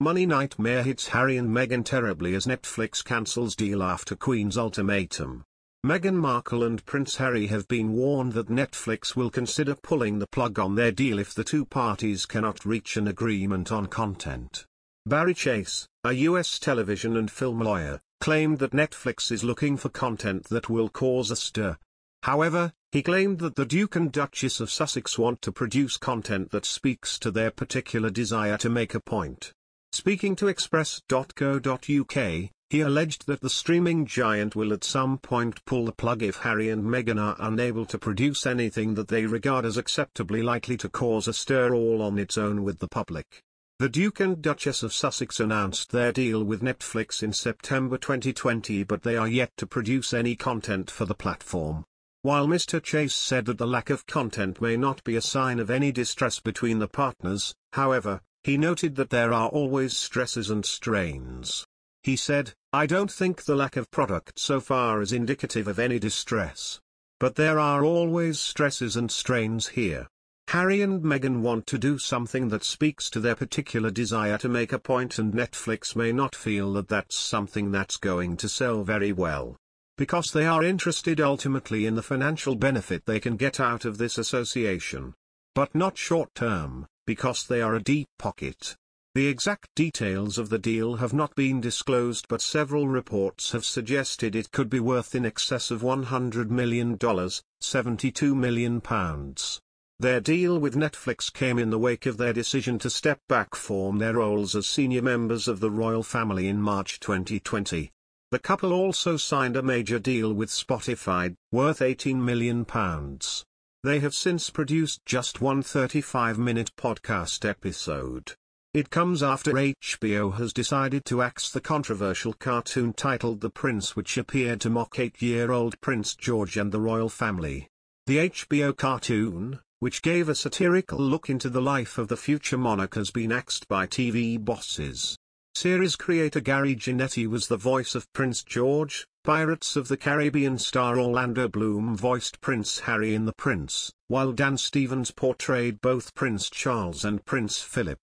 Money nightmare hits Harry and Meghan terribly as Netflix cancels deal after Queen's ultimatum. Meghan Markle and Prince Harry have been warned that Netflix will consider pulling the plug on their deal if the two parties cannot reach an agreement on content. Barry Chase, a U.S. television and film lawyer, claimed that Netflix is looking for content that will cause a stir. However, he claimed that the Duke and Duchess of Sussex want to produce content that speaks to their particular desire to make a point. Speaking to express.co.uk, he alleged that the streaming giant will at some point pull the plug if Harry and Meghan are unable to produce anything that they regard as acceptably likely to cause a stir all on its own with the public. The Duke and Duchess of Sussex announced their deal with Netflix in September 2020, but they are yet to produce any content for the platform. While Mr. Chase said that the lack of content may not be a sign of any distress between the partners, however, he noted that there are always stresses and strains. He said, "I don't think the lack of product so far is indicative of any distress. But there are always stresses and strains here. Harry and Meghan want to do something that speaks to their particular desire to make a point, and Netflix may not feel that that's something that's going to sell very well. Because they are interested ultimately in the financial benefit they can get out of this association. But not short term, because they are a deep pocket." The exact details of the deal have not been disclosed, but several reports have suggested it could be worth in excess of $100 million, £72 million. Their deal with Netflix came in the wake of their decision to step back from their roles as senior members of the royal family in March 2020. The couple also signed a major deal with Spotify, worth £18 million. They have since produced just one 35-minute podcast episode. It comes after HBO has decided to axe the controversial cartoon titled The Prince, which appeared to mock 8-year-old Prince George and the royal family. The HBO cartoon, which gave a satirical look into the life of the future monarch, has been axed by TV bosses. Series creator Gary Janetti was the voice of Prince George. Pirates of the Caribbean star Orlando Bloom voiced Prince Harry in The Prince, while Dan Stevens portrayed both Prince Charles and Prince Philip.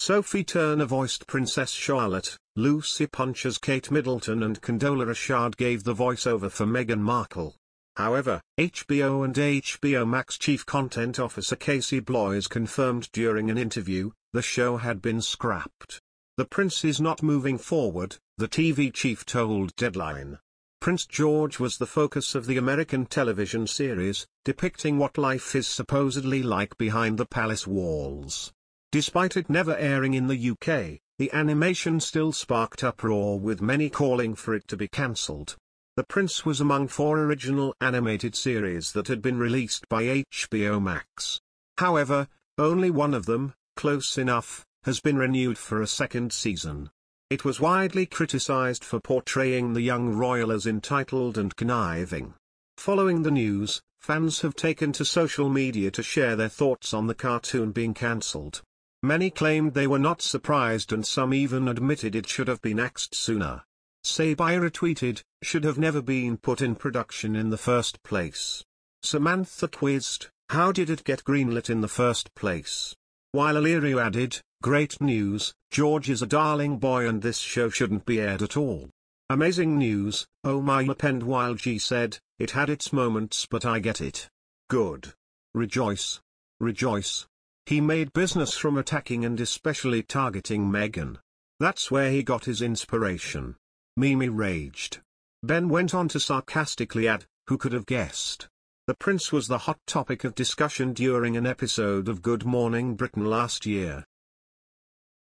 Sophie Turner voiced Princess Charlotte, Lucy Punch as Kate Middleton, and Condola Rashad gave the voiceover for Meghan Markle. However, HBO and HBO Max chief content officer Casey Bloys confirmed during an interview, the show had been scrapped. The Prince is not moving forward, the TV chief told Deadline. Prince George was the focus of the American television series, depicting what life is supposedly like behind the palace walls. Despite it never airing in the UK, the animation still sparked uproar, with many calling for it to be cancelled. The Prince was among 4 original animated series that had been released by HBO Max. However, only one of them, Close Enough, has been renewed for a second season. It was widely criticized for portraying the young royal as entitled and conniving. Following the news, fans have taken to social media to share their thoughts on the cartoon being cancelled. Many claimed they were not surprised, and some even admitted it should have been axed sooner. Sabai retweeted, "Should have never been put in production in the first place." Samantha quizzed, "How did it get greenlit in the first place?" While Illyrio added, "Great news, George is a darling boy and this show shouldn't be aired at all." Amazing news, Omar append, while G said, "It had its moments but I get it. Good. Rejoice. Rejoice. He made business from attacking and especially targeting Meghan. That's where he got his inspiration." Mimi raged. Ben went on to sarcastically add, "Who could have guessed?" The Prince was the hot topic of discussion during an episode of Good Morning Britain last year.